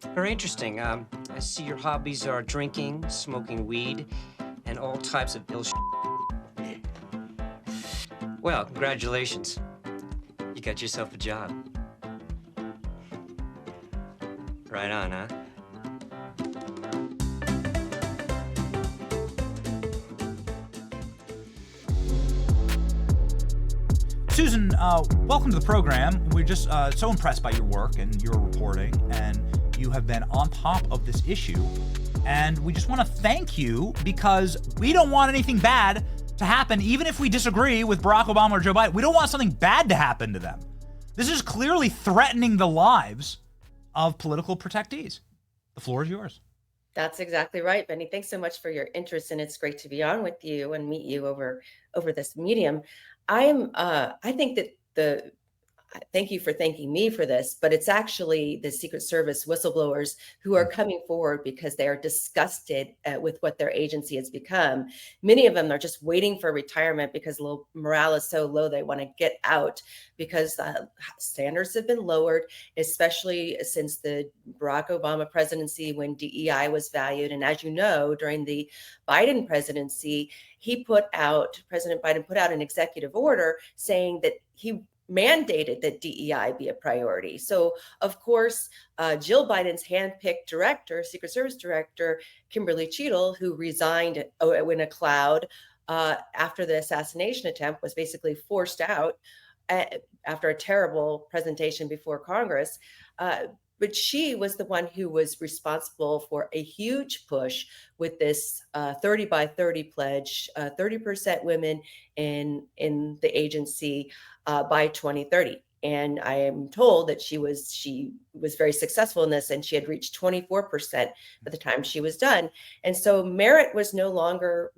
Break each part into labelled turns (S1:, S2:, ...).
S1: Very interesting. I see your hobbies are drinking, smoking weed, and all types of ill. Well, congratulations. You got yourself a job. Right on, huh?
S2: Susan, welcome to the program. We're just so impressed by your work and your reporting, and you have been on top of this issue. And we just want to thank you because we don't want anything bad to happen, even if we disagree with Barack Obama or Joe Biden. We don't want something bad to happen to them. This is clearly threatening the lives of political protectees. The floor is yours.
S3: That's exactly right, Benny. Thanks so much for your interest, and it's great to be on with you and meet you over this medium. I think that the thank you for thanking me for this, but it's actually the Secret Service whistleblowers who are coming forward because they are disgusted with what their agency has become. Many of them are just waiting for retirement because morale is so low they want to get out because standards have been lowered, especially since the Barack Obama presidency when DEI was valued. And as you know, during the Biden presidency, President Biden put out an executive order saying that he mandated that DEI be a priority. So, of course, Jill Biden's handpicked director, Secret Service Director, Kimberly Cheadle, who resigned in a cloud after the assassination attempt, was basically forced out after a terrible presentation before Congress. But she was the one who was responsible for a huge push with this 30 by 30 pledge, 30% women in the agency by 2030. And I am told that she was very successful in this, and she had reached 24% by the time she was done. And so merit was no longer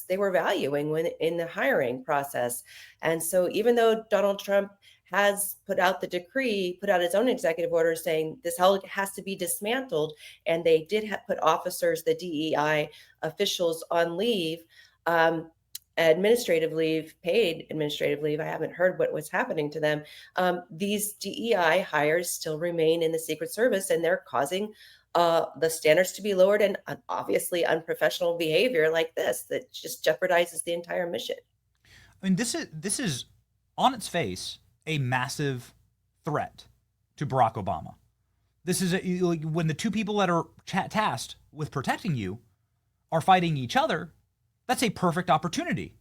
S3: they were valuing when in the hiring process. And so even though Donald Trump has put out his own executive order saying this has to be dismantled, and they did put officers, the DEI officials, on leave. Administrative leave, paid administrative leave. I haven't heard what was happening to them. These DEI hires still remain in the Secret Service, and they're causing the standards to be lowered, and obviously unprofessional behavior like this that just jeopardizes the entire mission.
S2: I mean, this is on its face a massive threat to Barack Obama. This is when the two people that are tasked with protecting you are fighting each other. That's a perfect opportunity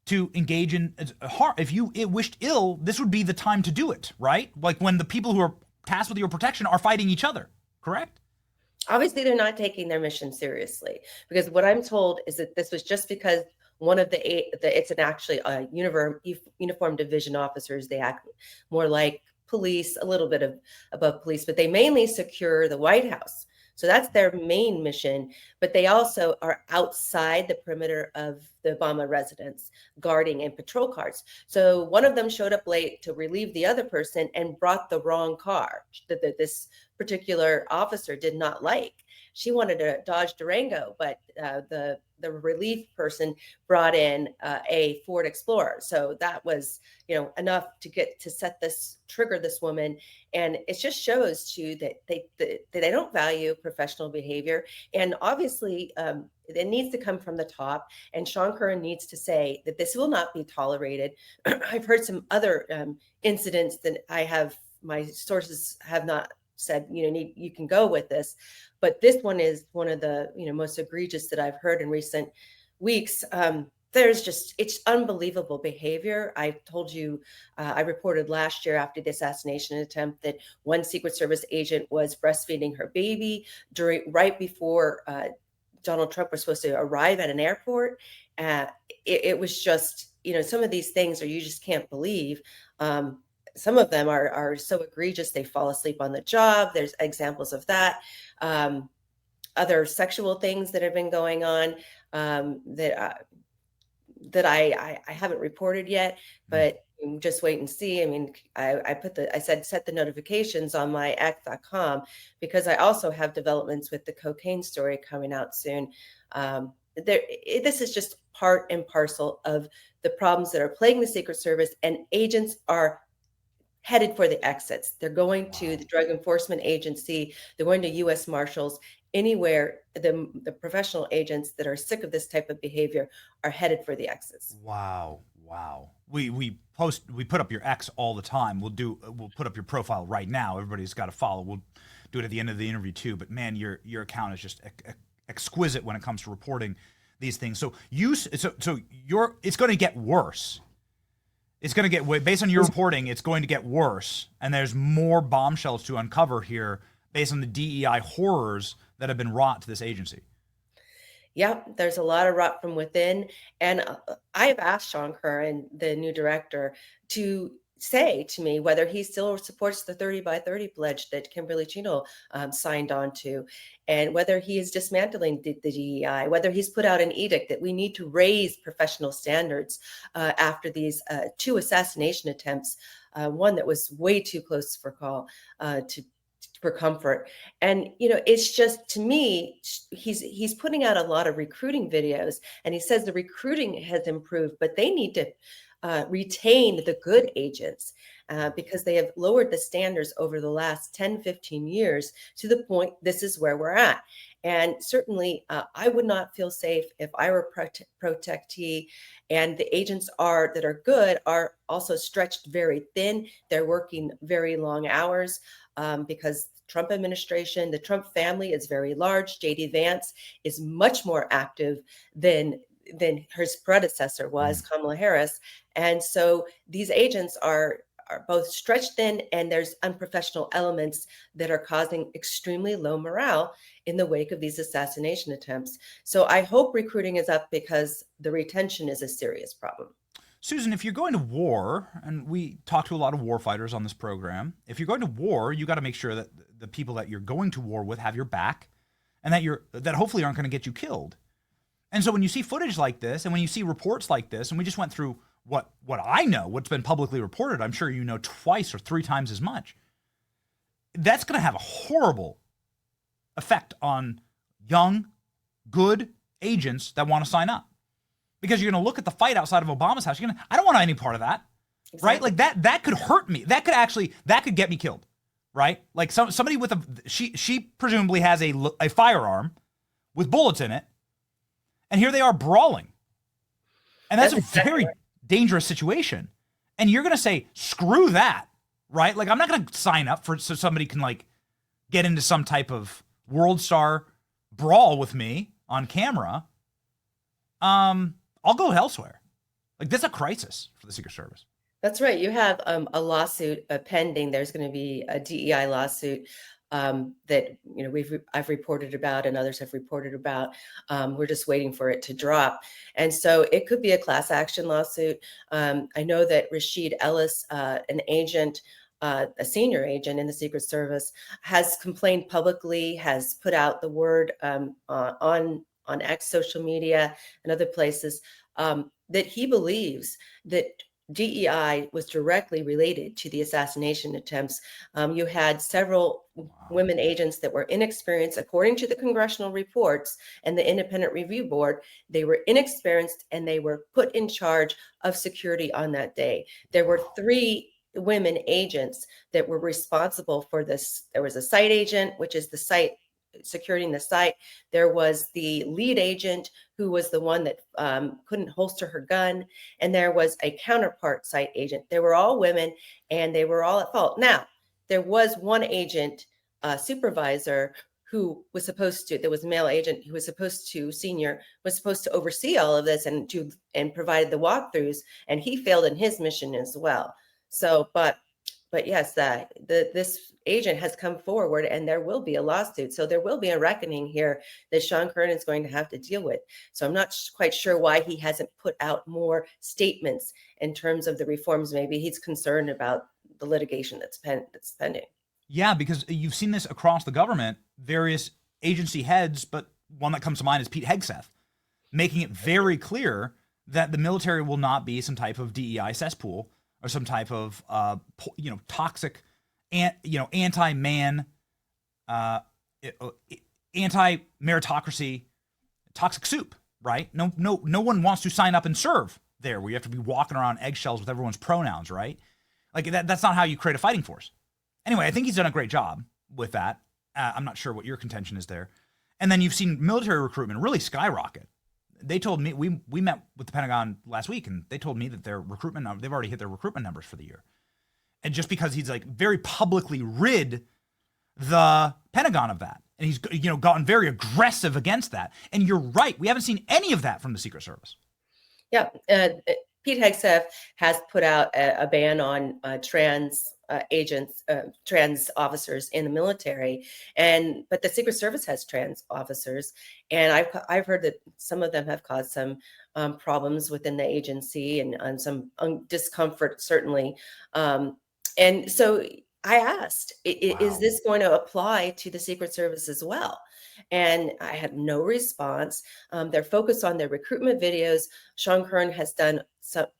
S2: to engage in harm. If you wished ill, this would be the time to do it, right? Like when the people who are tasked with your protection are fighting each other, correct?
S3: Obviously, they're not taking their mission seriously, because what I'm told is that this was just because one of it's actually a uniform division officers. They act more like police, a little bit above police, but they mainly secure the White House. So that's their main mission, but they also are outside the perimeter of the Obama residence, guarding and patrol cars. So one of them showed up late to relieve the other person and brought the wrong car that this particular officer did not like. She wanted a Dodge Durango, but the relief person brought in a Ford Explorer. So that was, enough to trigger this woman. And it just shows too that they don't value professional behavior. And obviously, it needs to come from the top. And Sean Curran needs to say that this will not be tolerated. I've heard some other incidents that my sources have not said, you can go with this. But this one is one of the most egregious that I've heard in recent weeks. It's unbelievable behavior. I told you, I reported last year after the assassination attempt that one Secret Service agent was breastfeeding her baby right before Donald Trump was supposed to arrive at an airport. It was just, some of these things you just can't believe. Some of them are so egregious they fall asleep on the job. There's examples of that. Other sexual things that have been going on that I haven't reported yet, but just wait and see. I mean, I said set the notifications on my X.com because I also have developments with the cocaine story coming out soon. This is just part and parcel of the problems that are plaguing the Secret Service, and agents are headed for the exits. They're going to the Drug Enforcement Agency. They're going to U.S. Marshals. Anywhere the professional agents that are sick of this type of behavior are headed for the exits.
S2: Wow. We put up your X all the time. We'll put up your profile right now. Everybody's got to follow. We'll do it at the end of the interview too. But man, your account is just exquisite when it comes to reporting these things. So it's going to get worse. It's going to get, based on your reporting, it's going to get worse. And there's more bombshells to uncover here based on the DEI horrors that have been wrought to this agency.
S3: Yep, there's a lot of rot from within. And I've asked Sean Curran, the new director, to say to me whether he still supports the 30 by 30 pledge that Kimberly Chino signed on to, and whether he is dismantling the DEI, whether he's put out an edict that we need to raise professional standards after these 2 assassination attempts, one that was way too close for comfort. And it's just, to me, he's putting out a lot of recruiting videos, and he says the recruiting has improved, but they need to retain the good agents because they have lowered the standards over the last 10-15 years to the point this is where we're at. And certainly I would not feel safe if I were protectee, and the agents that are good are also stretched very thin. They're working very long hours because Trump administration, the Trump family is very large. JD Vance is much more active than his predecessor was, Kamala Harris. And so these agents are both stretched thin, and there's unprofessional elements that are causing extremely low morale in the wake of these assassination attempts. So I hope recruiting is up, because the retention is a serious problem.
S2: Susan, if you're going to war, and we talk to a lot of war fighters on this program, if you're going to war, you got to make sure that the people that you're going to war with have your back, and that hopefully aren't going to get you killed. And so when you see footage like this, and when you see reports like this, and we just went through what I know, what's been publicly reported, I'm sure you know twice or 3 times as much, that's going to have a horrible effect on young, good agents that want to sign up. Because you're going to look at the fight outside of Obama's house. I don't want any part of that, exactly. Right? Like that could hurt me. That could get me killed, right? Like somebody with she presumably has a firearm with bullets in it, and here they are brawling, and that's a very dangerous situation. And you're going to say, screw that, right? Like, I'm not going to sign up so somebody can get into some type of world star brawl with me on camera. I'll go elsewhere. Like, this is a crisis for the Secret Service.
S3: That's right. You have a lawsuit pending. There's going to be a DEI lawsuit that I've reported about, and others have reported about. We're just waiting for it to drop, and so it could be a class action lawsuit. I know that Rashid Ellis, an agent, a senior agent in the Secret Service, has complained publicly, has put out the word on X social media and other places that he believes that DEI was directly related to the assassination attempts. You had several women agents that were inexperienced, according to the congressional reports and the Independent Review Board. They were inexperienced, and they were put in charge of security on that day. There were 3 women agents that were responsible for this. There was a site agent, which is the site securing the site. There was the lead agent, who was the one that couldn't holster her gun, and there was a counterpart site agent. They were all women, and they were all at fault. Now, there was one agent, supervisor, who was supposed to, there was a male agent who was supposed to, senior, was supposed to oversee all of this and provide the walkthroughs, and he failed in his mission as well. So, but yes, this agent has come forward, and there will be a lawsuit. So there will be a reckoning here that Sean Curran is going to have to deal with. So I'm not quite sure why he hasn't put out more statements in terms of the reforms. Maybe he's concerned about the litigation that's pending.
S2: Yeah, because you've seen this across the government, various agency heads, but one that comes to mind is Pete Hegseth, making it very clear that the military will not be some type of DEI cesspool or some type of toxic, anti-man, anti-meritocracy, toxic soup, right? No one wants to sign up and serve there, where you have to be walking around eggshells with everyone's pronouns, right? Like that's not how you create a fighting force. Anyway, I think he's done a great job with that. I'm not sure what your contention is there. And then you've seen military recruitment really skyrocket. They told me we met with the Pentagon last week, and they told me that their recruitment they've already hit their recruitment numbers for the year. And just because he's like very publicly rid the Pentagon of that, and he's gotten very aggressive against that. And you're right, we haven't seen any of that from the Secret Service.
S3: Yeah, Pete Hegseth has put out a ban on trans agents, trans officers in the military, but the Secret Service has trans officers, and I've heard that some of them have caused some problems within the agency and some discomfort certainly. And so I asked, is this going to apply to the Secret Service as well? And I had no response. They're focused on their recruitment videos. Sean Kern has done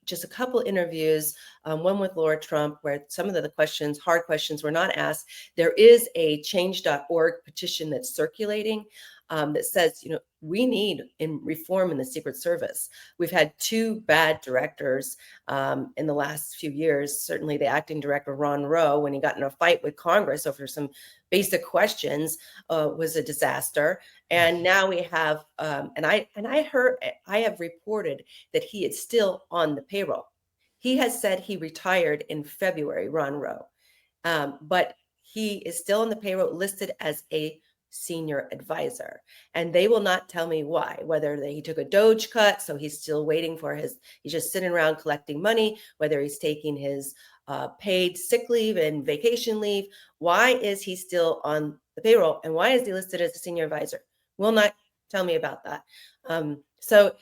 S3: just a couple interviews, one with Laura Trump, where some of the questions, hard questions, were not asked. There is a change.org petition that's circulating that says, we need reform in the Secret Service. We've had two bad directors in the last few years. Certainly the acting director, Ron Rowe, when he got in a fight with Congress over some basic questions, was a disaster. And now we have, I have reported that he is still on the payroll. He has said he retired in February, Ron Rowe, but he is still on the payroll, listed as a senior advisor, and they will not tell me why, whether he took a Doge cut, so he's still waiting for he's just sitting around collecting money, whether he's taking his paid sick leave and vacation leave. Why is he still on the payroll, and why is he listed as a senior advisor? Will not tell me about that. So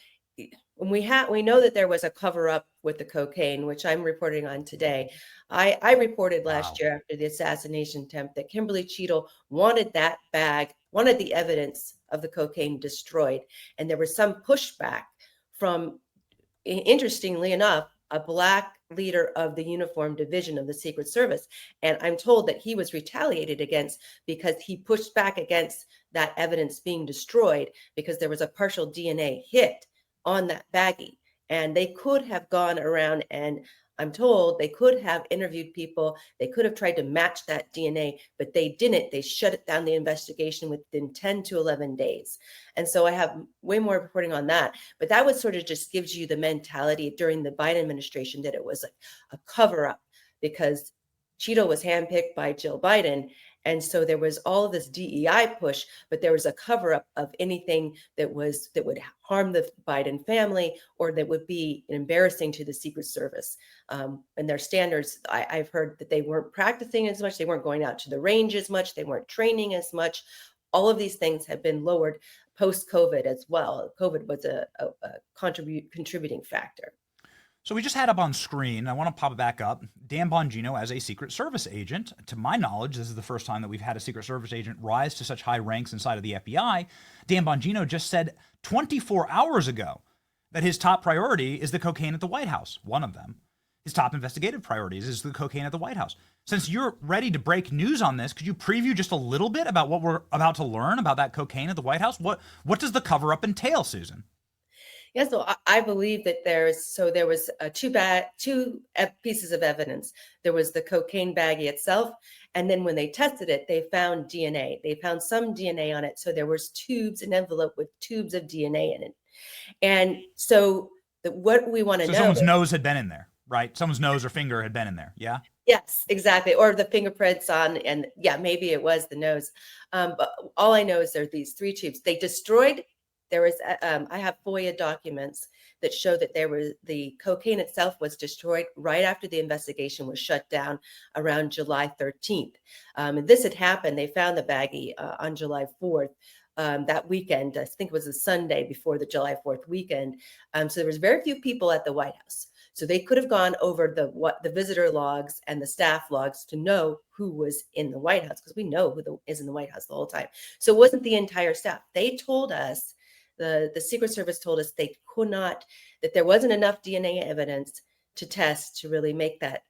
S3: we know that there was a cover up with the cocaine, which I'm reporting on today. I reported last year after the assassination attempt that Kimberly Cheadle wanted that bag, wanted the evidence of the cocaine destroyed. And there was some pushback from, interestingly enough, a Black leader of the uniform division of the Secret Service. And I'm told that he was retaliated against because he pushed back against that evidence being destroyed, because there was a partial DNA hit on that baggie. And they could have gone around, and I'm told they could have interviewed people. They could have tried to match that DNA, but they didn't. They shut it down, the investigation, within 10 to 11 days. And so I have way more reporting on that. But that was sort of just gives you the mentality during the Biden administration that it was a cover up, because Cheeto was handpicked by Jill Biden. And so there was all of this DEI push, but there was a cover up of anything that would harm the Biden family, or that would be embarrassing to the Secret Service. And their standards, I've heard that they weren't practicing as much. They weren't going out to the range as much. They weren't training as much. All of these things have been lowered post-COVID as well. COVID was a contributing factor.
S2: So we just had up on screen, I want to pop it back up, Dan Bongino as a Secret Service agent. To my knowledge, this is the first time that we've had a Secret Service agent rise to such high ranks inside of the FBI. Dan Bongino just said 24 hours ago that his top priority is the cocaine at the White House, one of them. His top investigative priorities is the cocaine at the White House. Since you're ready to break news on this, could you preview just a little bit about what we're about to learn about that cocaine at the White House? What does the cover-up entail, Susan?
S3: Yeah, so I believe that there was two pieces of evidence. There was the cocaine baggie itself, and then when they tested it, they found DNA. They found some DNA on it. So there was an envelope with tubes of DNA in it. And so what we want to know.
S2: So someone's nose had been in there, right? Someone's nose or finger had been in there, yeah?
S3: Yes, exactly. Or the fingerprints on, and yeah, maybe it was the nose. But all I know is there are these 3 tubes. They destroyed. There was, I have FOIA documents that show that the cocaine itself was destroyed right after the investigation was shut down around July 13th. And this had happened. They found the baggie on July 4th. That weekend, I think it was a Sunday before the July 4th weekend. So there was very few people at the White House. So they could have gone over the visitor logs and the staff logs to know who was in the White House, because we know who is in the White House the whole time. So it wasn't the entire staff. They told us, the Secret Service told us that there wasn't enough DNA evidence to test to really make that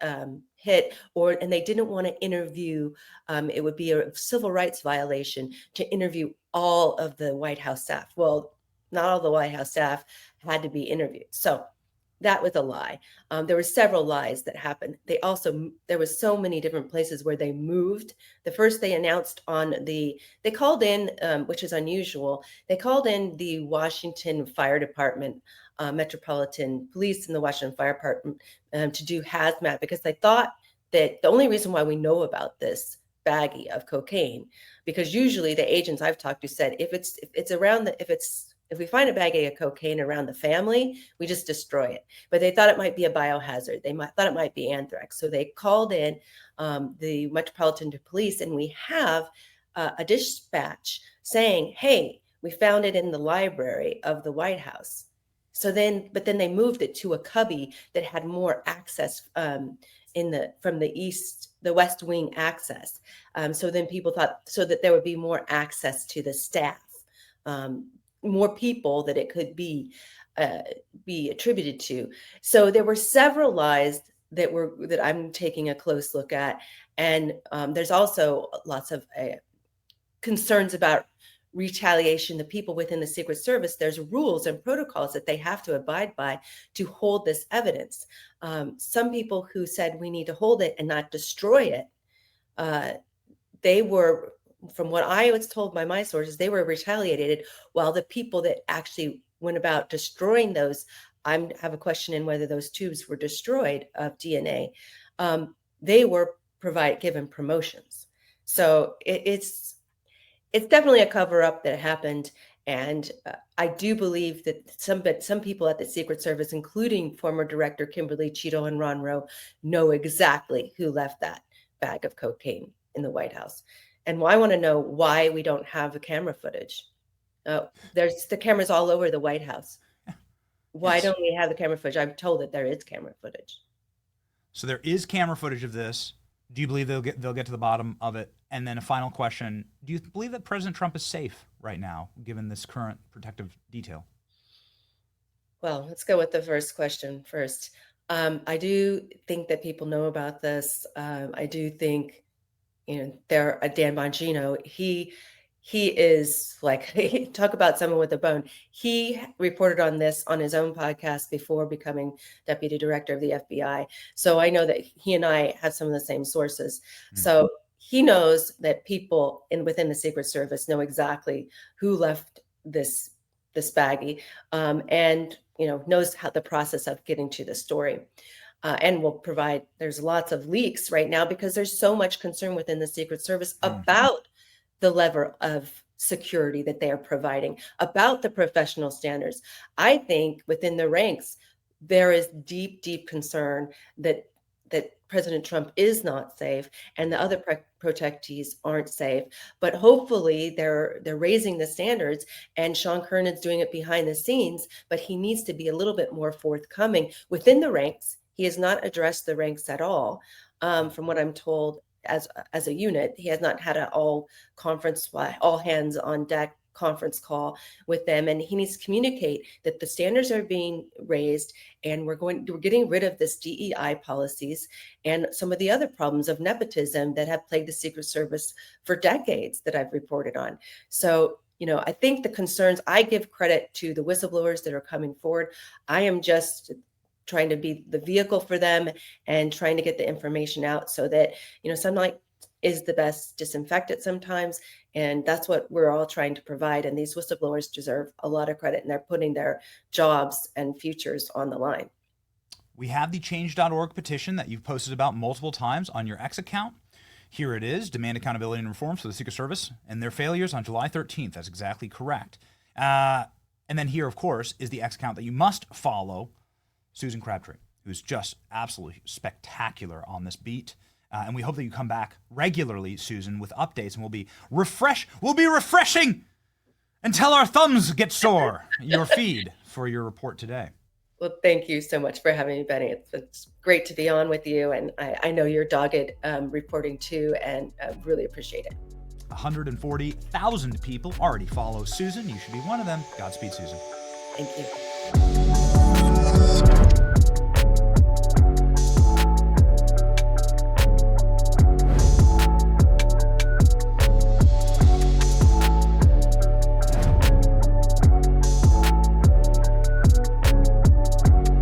S3: hit, and they didn't want to interview. It would be a civil rights violation to interview all of the White House staff. Well, not all the White House staff had to be interviewed. So That was a lie. There were several lies that happened. There was so many different places where they moved. The first they announced they called in, which is unusual. They called in the Washington Fire Department, Metropolitan Police and the Washington Fire Department to do hazmat, because they thought that the only reason why we know about this baggie of cocaine, because usually the agents I've talked to said if we find a baggie of cocaine around the family, we just destroy it. But they thought it might be a biohazard. Thought it might be anthrax. So they called in the Metropolitan Police, and we have a dispatch saying, "Hey, we found it in the library of the White House." But then they moved it to a cubby that had more access from the West Wing access. So then people thought so that there would be more access to the staff. More people that it could be attributed to. So there were several lies that I'm taking a close look at, and there's also lots of concerns about retaliation. The people within the Secret Service, there's rules and protocols that they have to abide by to hold this evidence. Some people who said we need to hold it and not destroy it, they were, from what I was told by my sources, they were retaliated, while the people that actually went about destroying those, I have a question in whether those tubes were destroyed of DNA, they were given promotions. So it's definitely a cover-up that happened. And I do believe that some people at the Secret Service, including former Director Kimberly Cheeto and Ron Rowe, know exactly who left that bag of cocaine in the White House. And I want to know why we don't have the camera footage. There's the cameras all over the White House. Why don't we have the camera footage? I'm told that there is camera footage.
S2: So there is camera footage of this. Do you believe they'll get to the bottom of it? And then a final question: do you believe that President Trump is safe right now, given this current protective detail?
S3: Well, let's go with the first question first. I do think that people know about this. I do think, Dan Bongino, he is like, talk about someone with a bone. He reported on this on his own podcast before becoming deputy director of the FBI. So I know that he and I have some of the same sources. Mm-hmm. So he knows that people within the Secret Service know exactly who left this baggie, and knows how the process of getting to the story. And will provide, there's lots of leaks right now because there's so much concern within the Secret Service about the level of security that they are providing, about the professional standards. I think within the ranks, there is deep, deep concern that President Trump is not safe and the other protectees aren't safe. But hopefully they're raising the standards, and Sean Kernan's doing it behind the scenes, but he needs to be a little bit more forthcoming within the ranks. He has not addressed the ranks at all. From what I'm told, as a unit, he has not had an all hands on deck conference call with them, and he needs to communicate that the standards are being raised, and we're getting rid of this DEI policies and some of the other problems of nepotism that have plagued the Secret Service for decades that I've reported on. So, I think the concerns, I give credit to the whistleblowers that are coming forward. I am just trying to be the vehicle for them and trying to get the information out so that, sunlight is the best disinfectant sometimes. And that's what we're all trying to provide. And these whistleblowers deserve a lot of credit, and they're putting their jobs and futures on the line.
S2: We have the change.org petition that you've posted about multiple times on your X account. Here it is: demand accountability and reforms for the Secret Service and their failures on July 13th. That's exactly correct. And then here, of course, is the X account that you must follow: Susan Crabtree, who's just absolutely spectacular on this beat. And we hope that you come back regularly, Susan, with updates, and we'll be refreshing until our thumbs get sore your feed for your report today.
S3: Well, thank you so much for having me, Benny. It's great to be on with you, and I know you're dogged reporting too, and really appreciate it.
S2: 140,000 people already follow Susan. You should be one of them. Godspeed, Susan.
S3: Thank you.